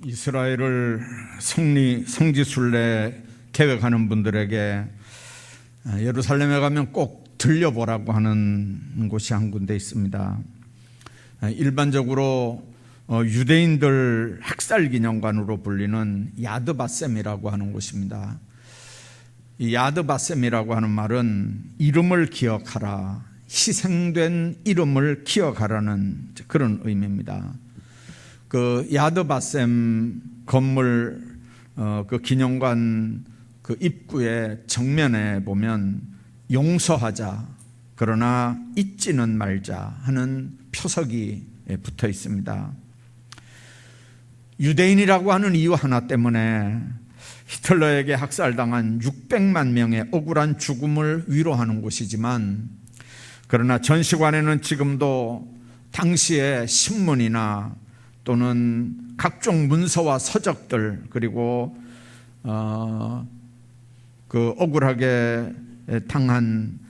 이스라엘을 성지순례 계획하는 분들에게 예루살렘에 가면 꼭 들려보라고 하는 곳이 한 군데 있습니다. 일반적으로 유대인들 학살기념관으로 불리는 야드바셈이라고 하는 곳입니다. 이 야드바셈이라고 하는 말은 이름을 기억하라, 희생된 이름을 기억하라는 그런 의미입니다. 그 야드바셈 건물 그 기념관 그 입구의 정면에 보면 용서하자 그러나 잊지는 말자 하는 표석이 붙어 있습니다. 유대인이라고 하는 이유 하나 때문에 히틀러에게 학살당한 600만 명의 억울한 죽음을 위로하는 곳이지만, 그러나 전시관에는 지금도 당시의 신문이나 또는 각종 문서와 서적들, 그리고 그 억울하게 당한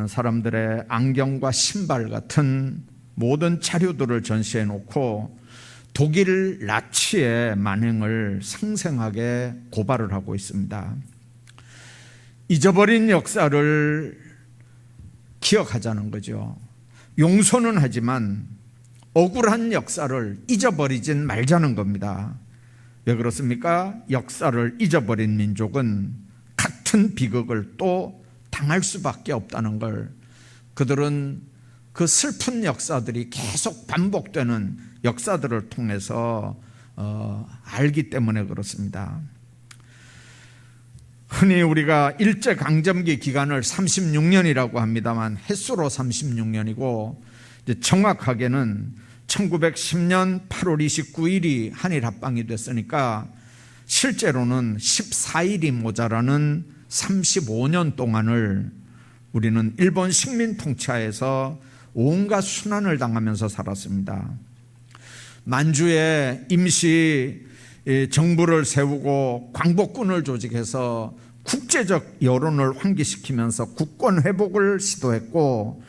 사람들의 안경과 신발 같은 모든 자료들을 전시해 놓고 독일 나치의 만행을 생생하게 고발을 하고 있습니다. 잊어버린 역사를 기억하자는 거죠. 용서는 하지만 억울한 역사를 잊어버리진 말자는 겁니다. 왜 그렇습니까? 역사를 잊어버린 민족은 같은 비극을 또 당할 수밖에 없다는 걸 그들은 그 슬픈 역사들이 계속 반복되는 역사들을 통해서 알기 때문에 그렇습니다. 흔히 우리가 일제강점기 기간을 36년이라고 합니다만 햇수로 36년이고 정확하게는 1910년 8월 29일이 한일 합방이 됐으니까 실제로는 14일이 모자라는 35년 동안을 우리는 일본 식민 통치하에서 온갖 순환을 당하면서 살았습니다. 만주에 임시 정부를 세우고 광복군을 조직해서 국제적 여론을 환기시키면서 국권 회복을 시도했고,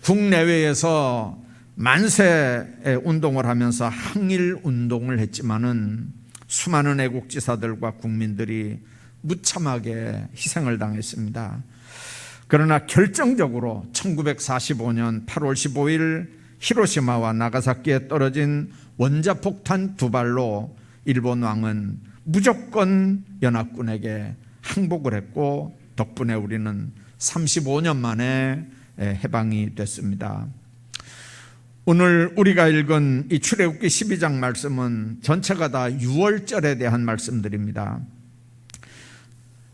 국내외에서 만세 운동을 하면서 항일 운동을 했지만은 수많은 애국지사들과 국민들이 무참하게 희생을 당했습니다. 그러나 결정적으로 1945년 8월 15일 히로시마와 나가사키에 떨어진 원자폭탄 2발로 일본 왕은 무조건 연합군에게 항복을 했고, 덕분에 우리는 35년 만에 해방이 됐습니다. 오늘 우리가 읽은 이 출애굽기 12장 말씀은 전체가 다 유월절에 대한 말씀들입니다.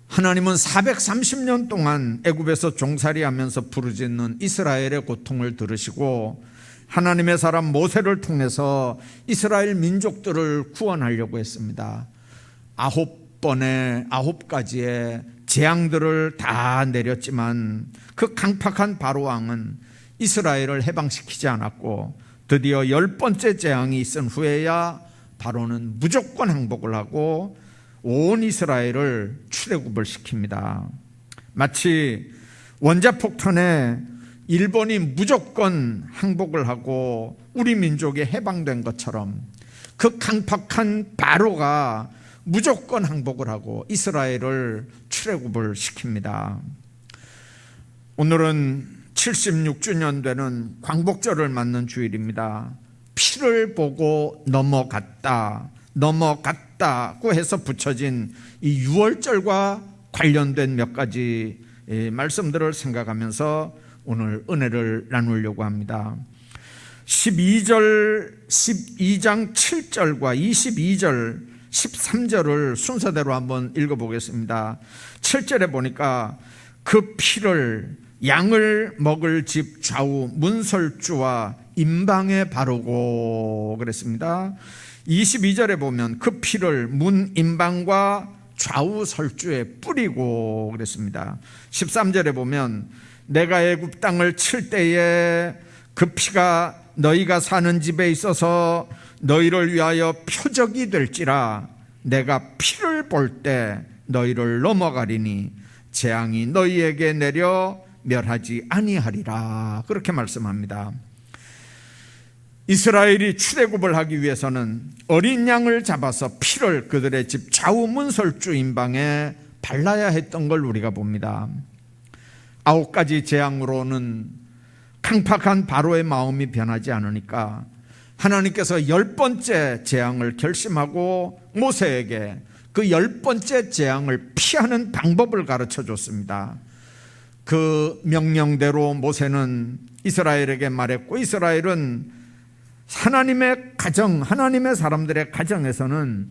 하나님은 430년 동안 애굽에서 종살이하면서 부르짖는 이스라엘의 고통을 들으시고 하나님의 사람 모세를 통해서 이스라엘 민족들을 구원하려고 했습니다. 9가지의 재앙들을 다 내렸지만 그 강팍한 바로 왕은 이스라엘을 해방시키지 않았고, 드디어 10번째 재앙이 있은 후에야 바로는 무조건 항복을 하고 온 이스라엘을 출애굽을 시킵니다. 마치 원자폭탄에 일본이 무조건 항복을 하고 우리 민족이 해방된 것처럼 그 강팍한 바로가 무조건 항복을 하고 이스라엘을 출애굽을 시킵니다. 오늘은 76주년 되는 광복절을 맞는 주일입니다. 피를 보고 넘어갔다고 해서 붙여진 이 유월절과 관련된 몇 가지 말씀들을 생각하면서 오늘 은혜를 나누려고 합니다. 12장 7절과 22절 13절을 순서대로 한번 읽어보겠습니다. 7절에 보니까 그 피를 양을 먹을 집 좌우 문설주와 임방에 바르고 그랬습니다. 22절에 보면 그 피를 문 임방과 좌우 설주에 뿌리고 그랬습니다. 13절에 보면 내가 애굽 땅을 칠 때에 그 피가 너희가 사는 집에 있어서 너희를 위하여 표적이 될지라, 내가 피를 볼 때 너희를 넘어가리니 재앙이 너희에게 내려 멸하지 아니하리라, 그렇게 말씀합니다. 이스라엘이 출애굽을 하기 위해서는 어린 양을 잡아서 피를 그들의 집 좌우 문설주 임방에 발라야 했던 걸 우리가 봅니다. 9가지 재앙으로는 강팍한 바로의 마음이 변하지 않으니까 하나님께서 10번째 재앙을 결심하고 모세에게 그 10번째 재앙을 피하는 방법을 가르쳐 줬습니다. 그 명령대로 모세는 이스라엘에게 말했고, 이스라엘은 하나님의 가정, 하나님의 사람들의 가정에서는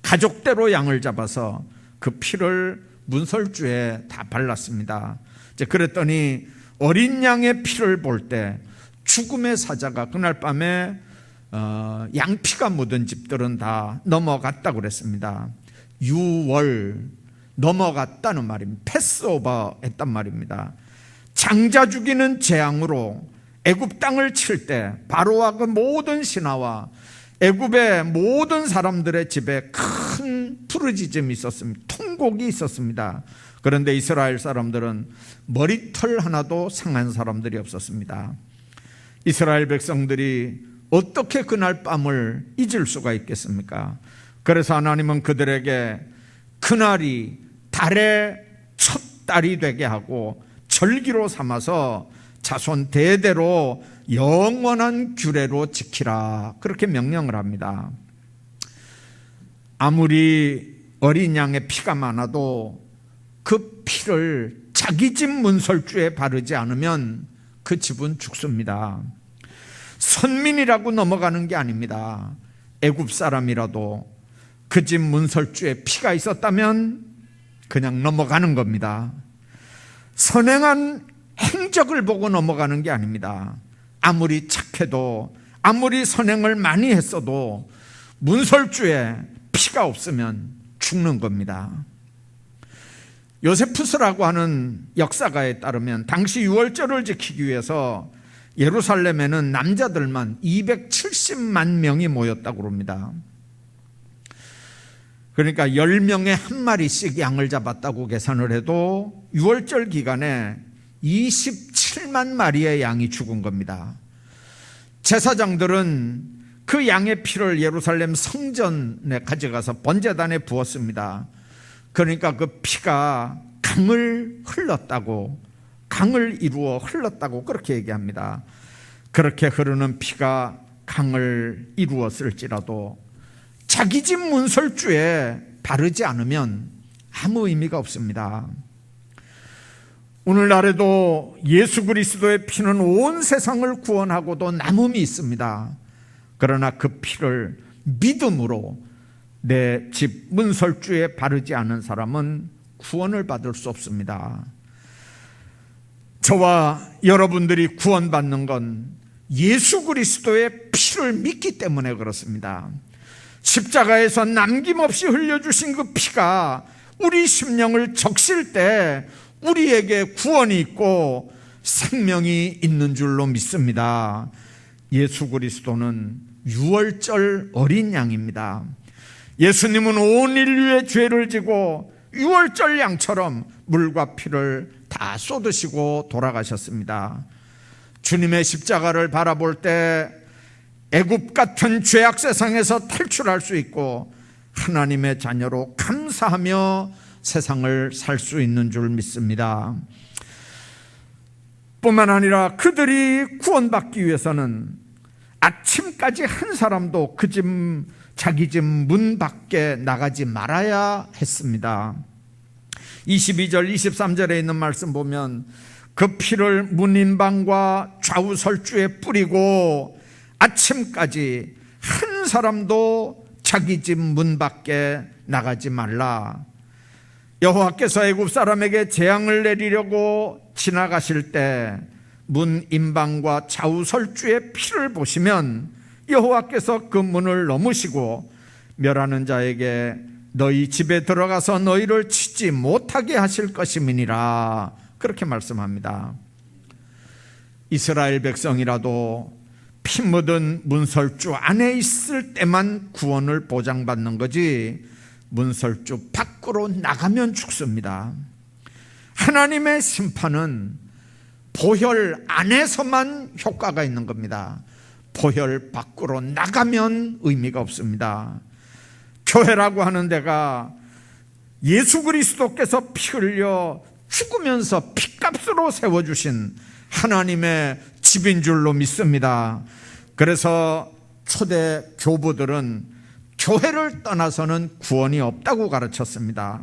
가족대로 양을 잡아서 그 피를 문설주에 다 발랐습니다. 이제 그랬더니 어린 양의 피를 볼 때 죽음의 사자가 그날 밤에 양피가 묻은 집들은 다 넘어갔다고 그랬습니다. 유월, 넘어갔다는 말입니다. 패스오버 했단 말입니다. 장자 죽이는 재앙으로 애굽 땅을 칠 때 바로와 그 모든 신하와 애굽의 모든 사람들의 집에 큰 부르짖음이 있었습니다. 통곡이 있었습니다. 그런데 이스라엘 사람들은 머리털 하나도 상한 사람들이 없었습니다. 이스라엘 백성들이 어떻게 그날 밤을 잊을 수가 있겠습니까? 그래서 하나님은 그들에게 그날이 달의 첫 달이 되게 하고 절기로 삼아서 자손 대대로 영원한 규례로 지키라, 그렇게 명령을 합니다. 아무리 어린 양의 피가 많아도 그 피를 자기 집 문설주에 바르지 않으면 그 집은 죽습니다. 선민이라고 넘어가는 게 아닙니다. 애굽 사람이라도 그 집 문설주에 피가 있었다면 그냥 넘어가는 겁니다. 선행한 행적을 보고 넘어가는 게 아닙니다. 아무리 착해도, 아무리 선행을 많이 했어도 문설주에 피가 없으면 죽는 겁니다. 요세푸스라고 하는 역사가에 따르면 당시 유월절을 지키기 위해서 예루살렘에는 남자들만 270만 명이 모였다고 합니다. 그러니까 10명에 한 마리씩 양을 잡았다고 계산을 해도 유월절 기간에 27만 마리의 양이 죽은 겁니다. 제사장들은 그 양의 피를 예루살렘 성전에 가져가서 번제단에 부었습니다. 그러니까 그 피가 강을 흘렀다고, 강을 이루어 흘렀다고 그렇게 얘기합니다. 그렇게 흐르는 피가 강을 이루었을지라도 자기 집 문설주에 바르지 않으면 아무 의미가 없습니다. 오늘날에도 예수 그리스도의 피는 온 세상을 구원하고도 남음이 있습니다. 그러나 그 피를 믿음으로 내 집 문설주에 바르지 않은 사람은 구원을 받을 수 없습니다. 저와 여러분들이 구원받는 건 예수 그리스도의 피를 믿기 때문에 그렇습니다. 십자가에서 남김없이 흘려주신 그 피가 우리 심령을 적실 때 우리에게 구원이 있고 생명이 있는 줄로 믿습니다. 예수 그리스도는 유월절 어린 양입니다. 예수님은 온 인류의 죄를 지고 유월절 양처럼 물과 피를 다 쏟으시고 돌아가셨습니다. 주님의 십자가를 바라볼 때 애굽 같은 죄악 세상에서 탈출할 수 있고 하나님의 자녀로 감사하며 세상을 살 수 있는 줄 믿습니다. 뿐만 아니라 그들이 구원받기 위해서는 아침까지 한 사람도 그 집, 자기 집 문 밖에 나가지 말아야 했습니다. 22절 23절에 있는 말씀 보면 그 피를 문인방과 좌우 설주에 뿌리고 아침까지 한 사람도 자기 집 문 밖에 나가지 말라. 여호와께서 애굽 사람에게 재앙을 내리려고 지나가실 때 문 인방과 좌우 설주의 피를 보시면 여호와께서 그 문을 넘으시고 멸하는 자에게 너희 집에 들어가서 너희를 치지 못하게 하실 것임이니라, 그렇게 말씀합니다. 이스라엘 백성이라도 피 묻은 문설주 안에 있을 때만 구원을 보장받는 거지 문설주 밖으로 나가면 죽습니다. 하나님의 심판은 보혈 안에서만 효과가 있는 겁니다. 보혈 밖으로 나가면 의미가 없습니다. 교회라고 하는 데가 예수 그리스도께서 피 흘려 죽으면서 피값으로 세워주신 하나님의 집인 줄로 믿습니다. 그래서 초대 교부들은 교회를 떠나서는 구원이 없다고 가르쳤습니다.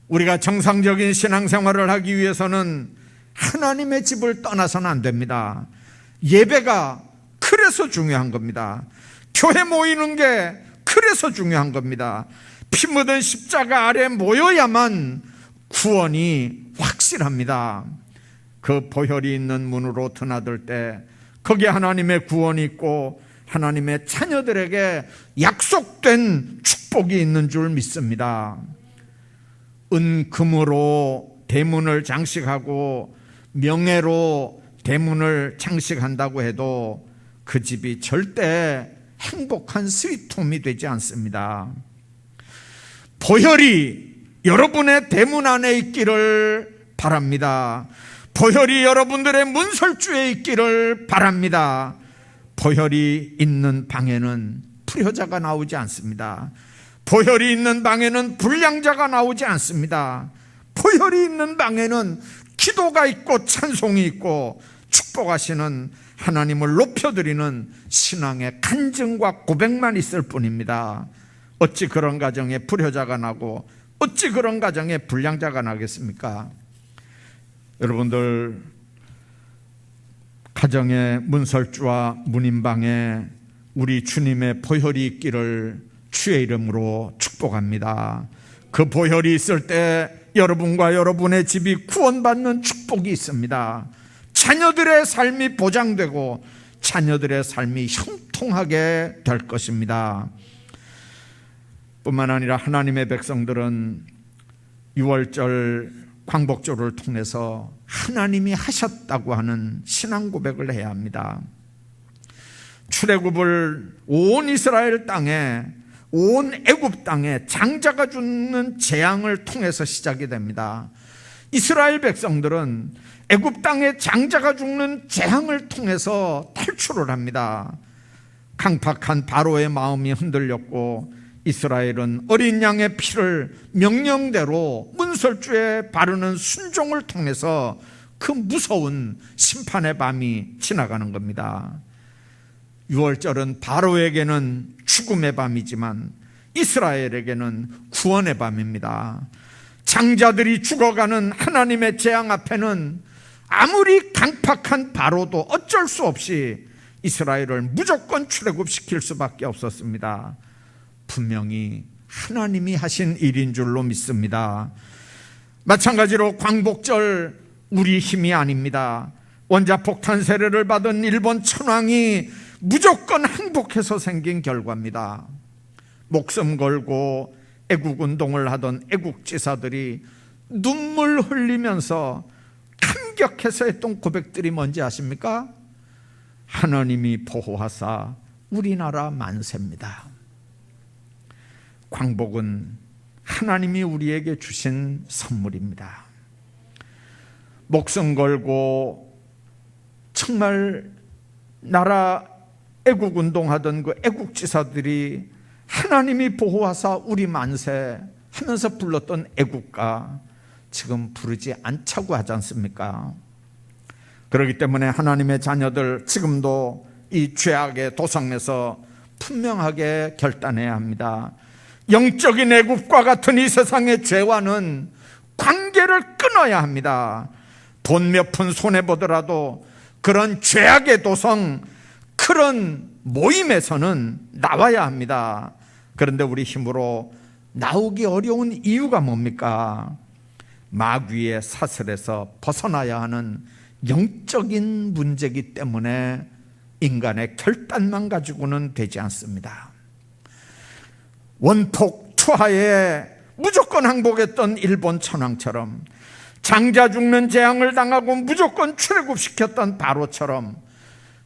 우리가 정상적인 신앙생활을 하기 위해서는 하나님의 집을 떠나서는 안 됩니다. 예배가 그래서 중요한 겁니다. 교회 모이는 게 그래서 중요한 겁니다. 피 묻은 십자가 아래 모여야만 구원이 확실합니다. 그 보혈이 있는 문으로 드나들 때 거기에 하나님의 구원이 있고 하나님의 자녀들에게 약속된 축복이 있는 줄 믿습니다. 은금으로 대문을 장식하고 명예로 대문을 장식한다고 해도 그 집이 절대 행복한 스위트홈이 되지 않습니다. 보혈이 여러분의 대문 안에 있기를 바랍니다. 보혈이 여러분들의 문설주에 있기를 바랍니다. 보혈이 있는 방에는 불효자가 나오지 않습니다. 보혈이 있는 방에는 불량자가 나오지 않습니다. 보혈이 있는 방에는 기도가 있고 찬송이 있고 축복하시는 하나님을 높여드리는 신앙의 간증과 고백만 있을 뿐입니다. 어찌 그런 가정에 불효자가 나고 어찌 그런 가정에 불량자가 나겠습니까? 여러분들 가정의 문설주와 문인방에 우리 주님의 보혈이 있기를 주의 이름으로 축복합니다. 그 보혈이 있을 때 여러분과 여러분의 집이 구원받는 축복이 있습니다. 자녀들의 삶이 보장되고 자녀들의 삶이 형통하게 될 것입니다. 뿐만 아니라 하나님의 백성들은 유월절 광복절을 통해서 하나님이 하셨다고 하는 신앙 고백을 해야 합니다. 출애굽을 온 이스라엘 땅에, 온 애굽 땅에 장자가 죽는 재앙을 통해서 시작이 됩니다. 이스라엘 백성들은 애굽 땅에 장자가 죽는 재앙을 통해서 탈출을 합니다. 강팍한 바로의 마음이 흔들렸고 이스라엘은 어린 양의 피를 명령대로 문설주에 바르는 순종을 통해서 그 무서운 심판의 밤이 지나가는 겁니다. 유월절은 바로에게는 죽음의 밤이지만 이스라엘에게는 구원의 밤입니다. 장자들이 죽어가는 하나님의 재앙 앞에는 아무리 강팍한 바로도 어쩔 수 없이 이스라엘을 무조건 출애굽시킬 수밖에 없었습니다. 분명히 하나님이 하신 일인 줄로 믿습니다. 마찬가지로 광복절 우리 힘이 아닙니다. 원자폭탄 세례를 받은 일본 천황이 무조건 항복해서 생긴 결과입니다. 목숨 걸고 애국운동을 하던 애국지사들이 눈물 흘리면서 감격해서 했던 고백들이 뭔지 아십니까? 하나님이 보호하사 우리나라 만세입니다. 광복은 하나님이 우리에게 주신 선물입니다. 목숨 걸고 정말 나라 애국운동하던 그 애국지사들이 하나님이 보호하사 우리 만세 하면서 불렀던 애국가 지금 부르지 않자고 하지 않습니까? 그렇기 때문에 하나님의 자녀들 지금도 이 죄악의 도성에서 분명하게 결단해야 합니다. 영적인 애국과 같은 이 세상의 죄와는 관계를 끊어야 합니다. 돈 몇 푼 손해보더라도 그런 죄악의 도성, 그런 모임에서는 나와야 합니다. 그런데 우리 힘으로 나오기 어려운 이유가 뭡니까? 마귀의 사슬에서 벗어나야 하는 영적인 문제이기 때문에 인간의 결단만 가지고는 되지 않습니다. 원폭 투하에 무조건 항복했던 일본 천황처럼, 장자 죽는 재앙을 당하고 무조건 출애굽시켰던 바로처럼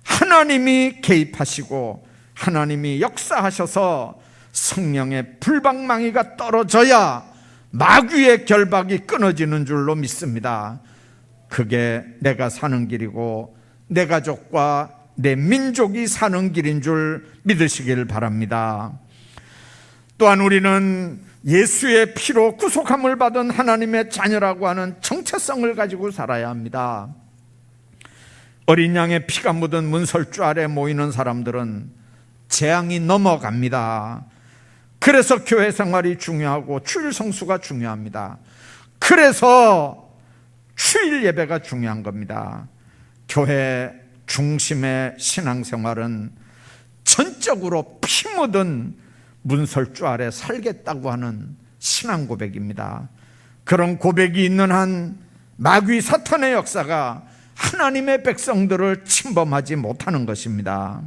하나님이 개입하시고 하나님이 역사하셔서 성령의 불방망이가 떨어져야 마귀의 결박이 끊어지는 줄로 믿습니다. 그게 내가 사는 길이고 내 가족과 내 민족이 사는 길인 줄 믿으시길 바랍니다. 또한 우리는 예수의 피로 구속함을 받은 하나님의 자녀라고 하는 정체성을 가지고 살아야 합니다. 어린 양의 피가 묻은 문설주 아래 모이는 사람들은 재앙이 넘어갑니다. 그래서 교회 생활이 중요하고 주일 성수가 중요합니다. 그래서 주일 예배가 중요한 겁니다. 교회 중심의 신앙생활은 전적으로 피 묻은 문설주 아래 살겠다고 하는 신앙 고백입니다. 그런 고백이 있는 한 마귀 사탄의 역사가 하나님의 백성들을 침범하지 못하는 것입니다.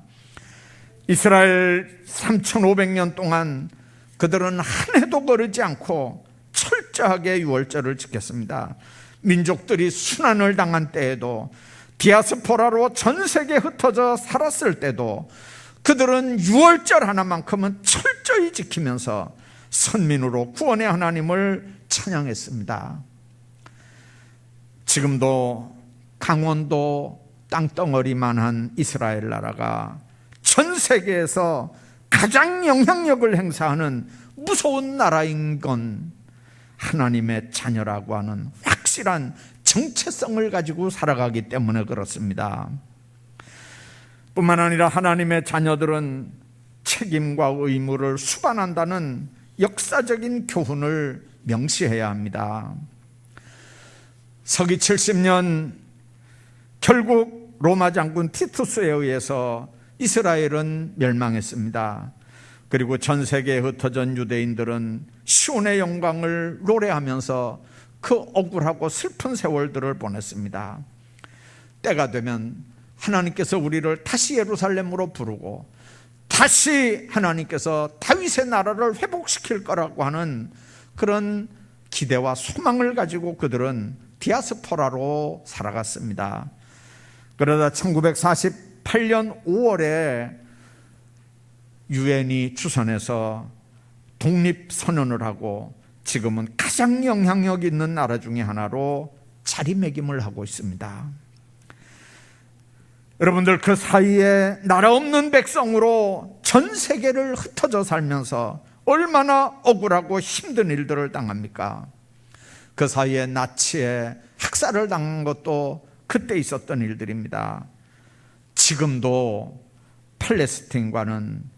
이스라엘 3,500년 동안 그들은 한 해도 거르지 않고 철저하게 유월절을 지켰습니다. 민족들이 순환을 당한 때에도, 디아스포라로 전 세계에 흩어져 살았을 때도 그들은 유월절 하나만큼은 철저히 지키면서 선민으로 구원의 하나님을 찬양했습니다. 지금도 강원도 땅덩어리만한 이스라엘 나라가 전 세계에서 가장 영향력을 행사하는 무서운 나라인 건 하나님의 자녀라고 하는 확실한 정체성을 가지고 살아가기 때문에 그렇습니다. 뿐만 아니라 하나님의 자녀들은 책임과 의무를 수반한다는 역사적인 교훈을 명시해야 합니다. 서기 70년 결국 로마 장군 티투스에 의해서 이스라엘은 멸망했습니다. 그리고 전 세계에 흩어진 유대인들은 시온의 영광을 노래하면서 그 억울하고 슬픈 세월들을 보냈습니다. 때가 되면 하나님께서 우리를 다시 예루살렘으로 부르고 다시 하나님께서 다윗의 나라를 회복시킬 거라고 하는 그런 기대와 소망을 가지고 그들은 디아스포라로 살아갔습니다. 그러다 1948년 5월에 유엔이 주선해서 독립선언을 하고 지금은 가장 영향력 있는 나라 중에 하나로 자리매김을 하고 있습니다. 여러분들, 그 사이에 나라 없는 백성으로 전 세계를 흩어져 살면서 얼마나 억울하고 힘든 일들을 당합니까? 그 사이에 나치에 학살을 당한 것도 그때 있었던 일들입니다. 지금도 팔레스틴과는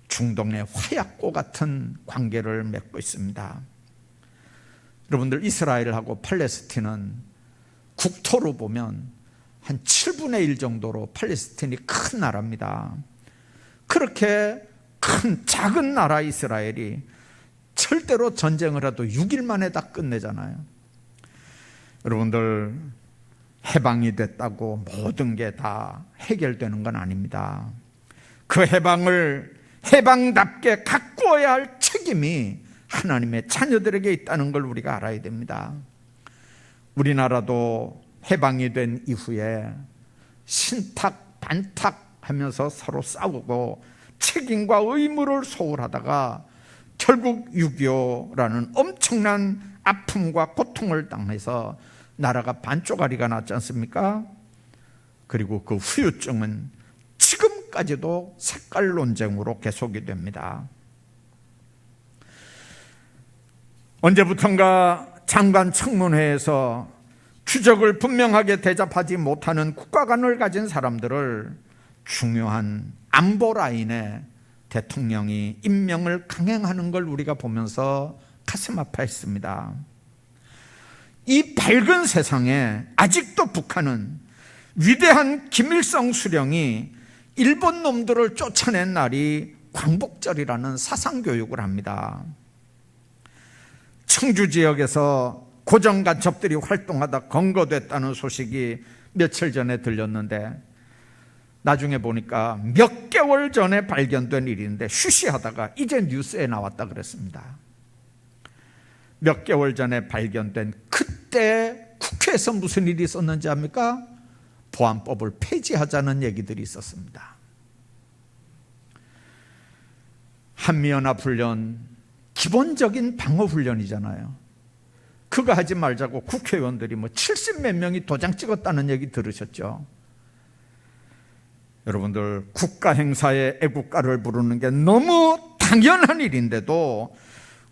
중동의 화약고 같은 관계를 맺고 있습니다. 여러분들, 이스라엘하고 팔레스틴은 국토로 보면 한 7분의 1 정도로 팔레스틴이 큰 나라입니다. 그렇게 큰 작은 나라 이스라엘이 절대로 전쟁을 해도 6일 만에 다 끝내잖아요. 여러분들, 해방이 됐다고 모든 게 다 해결되는 건 아닙니다. 그 해방을 해방답게 가꾸어야 할 책임이 하나님의 자녀들에게 있다는 걸 우리가 알아야 됩니다. 우리나라도 해방이 된 이후에 신탁 반탁 하면서 서로 싸우고 책임과 의무를 소홀하다가 결국 6.25라는 엄청난 아픔과 고통을 당해서 나라가 반쪽짜리가 났지 않습니까? 그리고 그 후유증은 지금까지도 색깔 논쟁으로 계속이 됩니다. 언제부턴가 장관 청문회에서 주적을 분명하게 대접하지 못하는 국가관을 가진 사람들을 중요한 안보 라인에 대통령이 임명을 강행하는 걸 우리가 보면서 가슴 아파했습니다. 이 밝은 세상에 아직도 북한은 위대한 김일성 수령이 일본 놈들을 쫓아낸 날이 광복절이라는 사상교육을 합니다. 청주 지역에서 고정간첩들이 활동하다 검거됐다는 소식이 며칠 전에 들렸는데 나중에 보니까 몇 개월 전에 발견된 일인데 쉬쉬하다가 이제 뉴스에 나왔다 그랬습니다. 몇 개월 전에 발견된, 그때 국회에서 무슨 일이 있었는지 압니까? 보안법을 폐지하자는 얘기들이 있었습니다. 한미연합훈련, 기본적인 방어훈련이잖아요. 그거 하지 말자고 국회의원들이 70몇 명이 도장 찍었다는 얘기 들으셨죠? 여러분들 국가 행사에 애국가를 부르는 게 너무 당연한 일인데도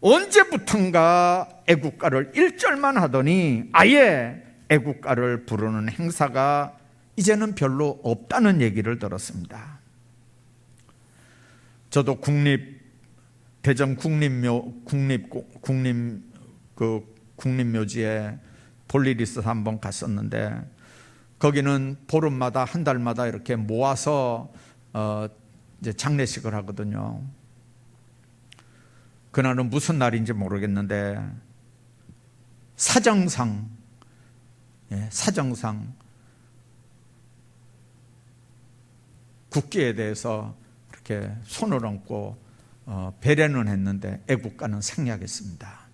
언제부턴가 애국가를 1절만 하더니 아예 애국가를 부르는 행사가 이제는 별로 없다는 얘기를 들었습니다. 저도 대전 국립묘지에 볼 일이 있어서 한번 갔었는데, 거기는 보름마다 한 달마다 이렇게 모아서 이제 장례식을 하거든요. 그날은 무슨 날인지 모르겠는데 사정상 국기에 대해서 이렇게 손을 얹고 배례는 했는데 애국가는 생략했습니다.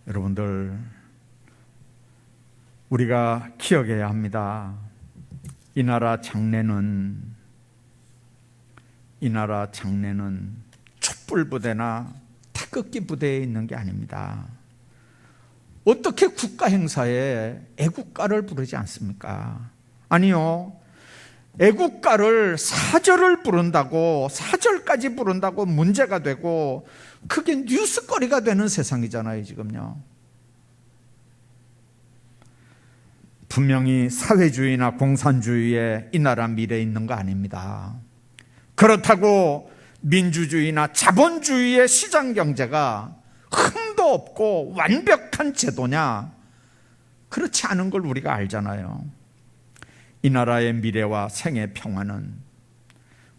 여러분들, 우리가 기억해야 합니다. 이 나라 장례는 촛불부대나 태극기 부대에 있는 게 아닙니다. 어떻게 국가 행사에 애국가를 부르지 않습니까? 아니요, 애국가를 4절을 부른다고, 4절까지 부른다고 문제가 되고 그게 뉴스거리가 되는 세상이잖아요, 지금요. 분명히 사회주의나 공산주의에 이 나라 미래 있는 거 아닙니다. 그렇다고 민주주의나 자본주의의 시장경제가 흠도 없고 완벽한 제도냐? 그렇지 않은 걸 우리가 알잖아요. 이 나라의 미래와 생애 평화는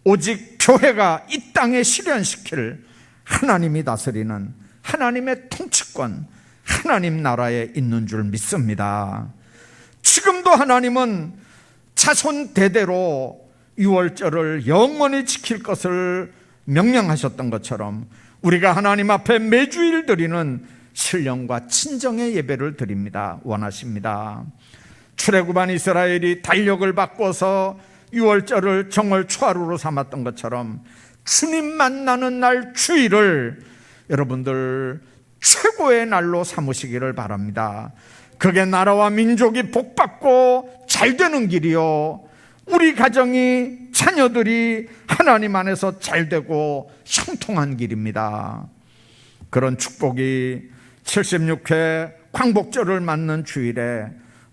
오직 교회가 이 땅에 실현시킬 하나님이 다스리는 하나님의 통치권, 하나님 나라에 있는 줄 믿습니다. 지금도 하나님은 자손 대대로 유월절을 영원히 지킬 것을 명령하셨던 것처럼 우리가 하나님 앞에 매주일 드리는 신령과 친정의 예배를 드립니다. 원하십니다. 출애굽한 이스라엘이 달력을 바꿔서 유월절을 정월 초하루로 삼았던 것처럼 주님 만나는 날 주일을 여러분들 최고의 날로 삼으시기를 바랍니다. 그게 나라와 민족이 복받고 잘되는 길이요, 우리 가정이, 자녀들이 하나님 안에서 잘되고 형통한 길입니다. 그런 축복이 76회 광복절을 맞는 주일에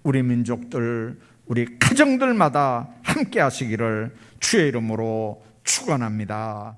우리 민족들, 우리 가정들마다 함께 하시기를 주의 이름으로 축원합니다.